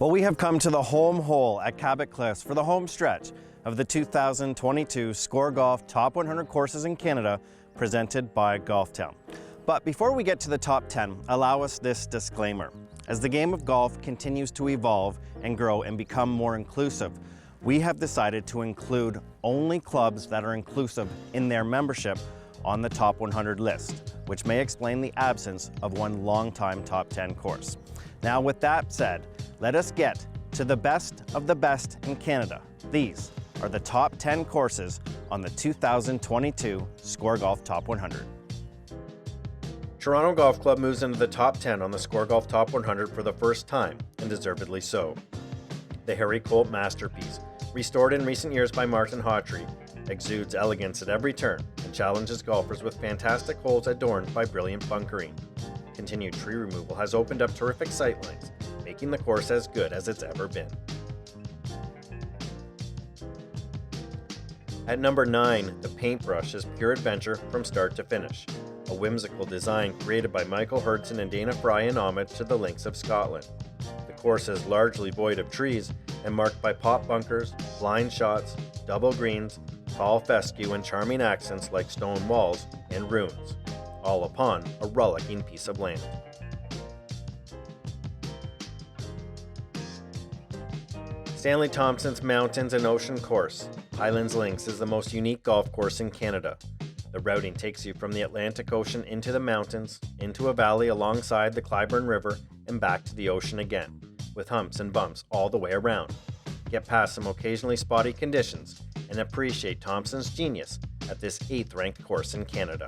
Well, we have come to the home hole at Cabot Cliffs for the home stretch of the 2022 SCOREGolf Top 100 Courses in Canada presented by Golf Town. But before we get to the top 10, allow us this disclaimer. As the game of golf continues to evolve and grow and become more inclusive, we have decided to include only clubs that are inclusive in their membership on the top 100 list, which may explain the absence of one longtime top 10 course. Now, with that said, let us get to the best of the best in Canada. These are the top 10 courses on the 2022 SCOREGolf Top 100. Toronto Golf Club moves into the top 10 on the SCOREGolf Top 100 for the first time, and deservedly so. The Harry Colt masterpiece, restored in recent years by Martin Hawtrey, exudes elegance at every turn and challenges golfers with fantastic holes adorned by brilliant bunkering. Continued tree removal has opened up terrific sightlines, making the course as good as it's ever been. At number 9, the Paintbrush is pure adventure from start to finish. A whimsical design created by Michael Hurtson and Dana Fry in homage to the Lynx of Scotland. The course is largely void of trees and marked by pop bunkers, blind shots, double greens, tall fescue, and charming accents like stone walls and ruins, all upon a rollicking piece of land. Stanley Thompson's Mountains and Ocean Course, Highlands Lynx, is the most unique golf course in Canada. The routing takes you from the Atlantic Ocean into the mountains, into a valley alongside the Clybourne River, and back to the ocean again, with humps and bumps all the way around. Get past some occasionally spotty conditions and appreciate Thompson's genius at this 8th ranked course in Canada.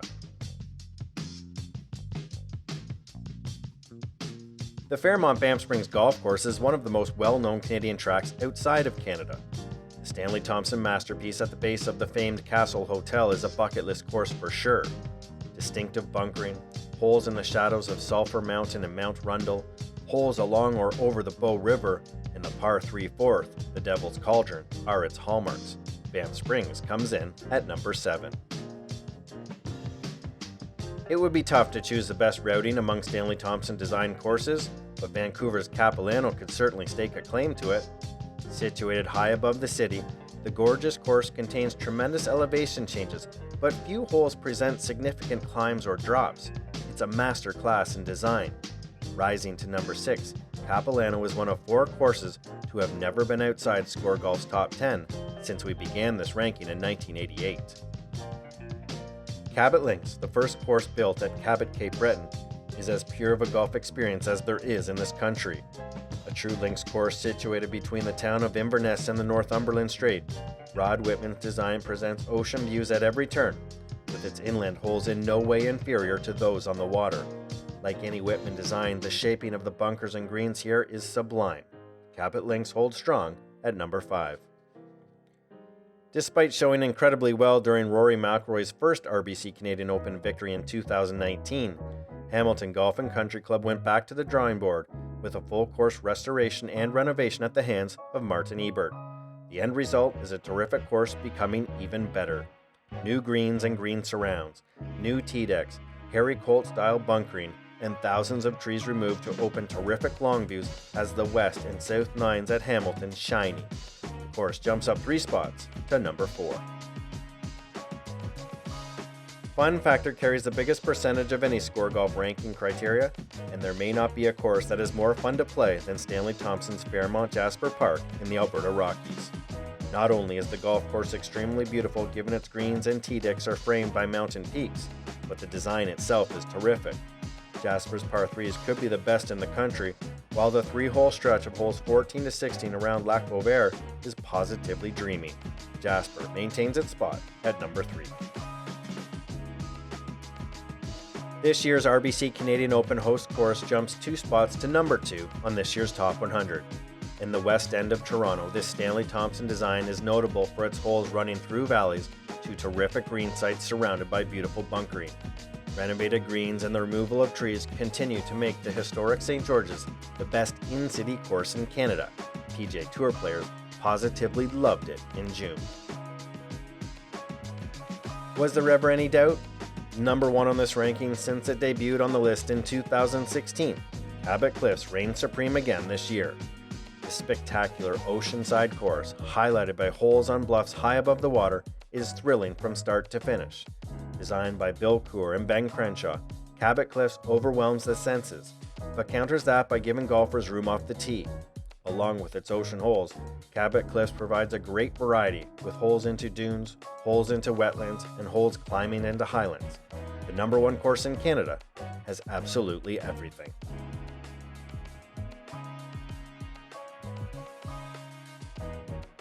The Fairmont Banff Springs Golf Course is one of the most well-known Canadian tracks outside of Canada. The Stanley Thompson masterpiece at the base of the famed Castle Hotel is a bucket list course for sure. Distinctive bunkering, holes in the shadows of Sulphur Mountain and Mount Rundle, holes along or over the Bow River, and the par 3/4, the Devil's Cauldron, are its hallmarks. Banff Springs comes in at number 7. It would be tough to choose the best routing among Stanley Thompson designed courses, but Vancouver's Capilano could certainly stake a claim to it. Situated high above the city, the gorgeous course contains tremendous elevation changes, but few holes present significant climbs or drops. It's a master class in design. Rising to number 6, Capilano is one of 4 courses to have never been outside SCOREGolf's top 10 since we began this ranking in 1988. Cabot Lynx, the first course built at Cabot Cape Breton, is as pure of a golf experience as there is in this country. A true links course situated between the town of Inverness and the Northumberland Strait, Rod Whitman's design presents ocean views at every turn, with its inland holes in no way inferior to those on the water. Like any Whitman design, the shaping of the bunkers and greens here is sublime. Cabot Lynx holds strong at number 5. Despite showing incredibly well during Rory McIlroy's first RBC Canadian Open victory in 2019, Hamilton Golf and Country Club went back to the drawing board with a full course restoration and renovation at the hands of Martin Ebert. The end result is a terrific course becoming even better. New greens and green surrounds, new tee decks, Harry Colt style bunkering, and thousands of trees removed to open terrific long views as the west and south nines at Hamilton shiny. The course jumps up 3 spots to number 4. Fun factor carries the biggest percentage of any SCOREGolf ranking criteria, and there may not be a course that is more fun to play than Stanley Thompson's Fairmont Jasper Park in the Alberta Rockies. Not only is the golf course extremely beautiful given its greens and tee decks are framed by mountain peaks, but the design itself is terrific. Jasper's par 3s could be the best in the country, while the 3-hole stretch of holes 14 to 16 around Lac Beauvert is positively dreamy. Jasper maintains its spot at number 3. This year's RBC Canadian Open host course jumps 2 spots to number 2 on this year's Top 100. In the west end of Toronto, this Stanley Thompson design is notable for its holes running through valleys to terrific green sites surrounded by beautiful bunkering. Renovated greens and the removal of trees continue to make the historic St. George's the best in-city course in Canada. PGA Tour players positively loved it in June. Was there ever any doubt? Number 1 on this ranking since it debuted on the list in 2016, Cabot Cliffs reigned supreme again this year. The spectacular oceanside course, highlighted by holes on bluffs high above the water, is thrilling from start to finish. Designed by Bill Coore and Ben Crenshaw, Cabot Cliffs overwhelms the senses, but counters that by giving golfers room off the tee. Along with its ocean holes, Cabot Cliffs provides a great variety with holes into dunes, holes into wetlands, and holes climbing into highlands. The #1 course in Canada has absolutely everything.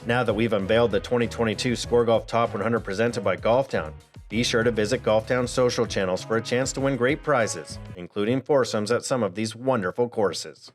Now that we've unveiled the 2022 SCOREGolf Top 100 presented by Golf Town, be sure to visit Golf Town's social channels for a chance to win great prizes, including foursomes at some of these wonderful courses.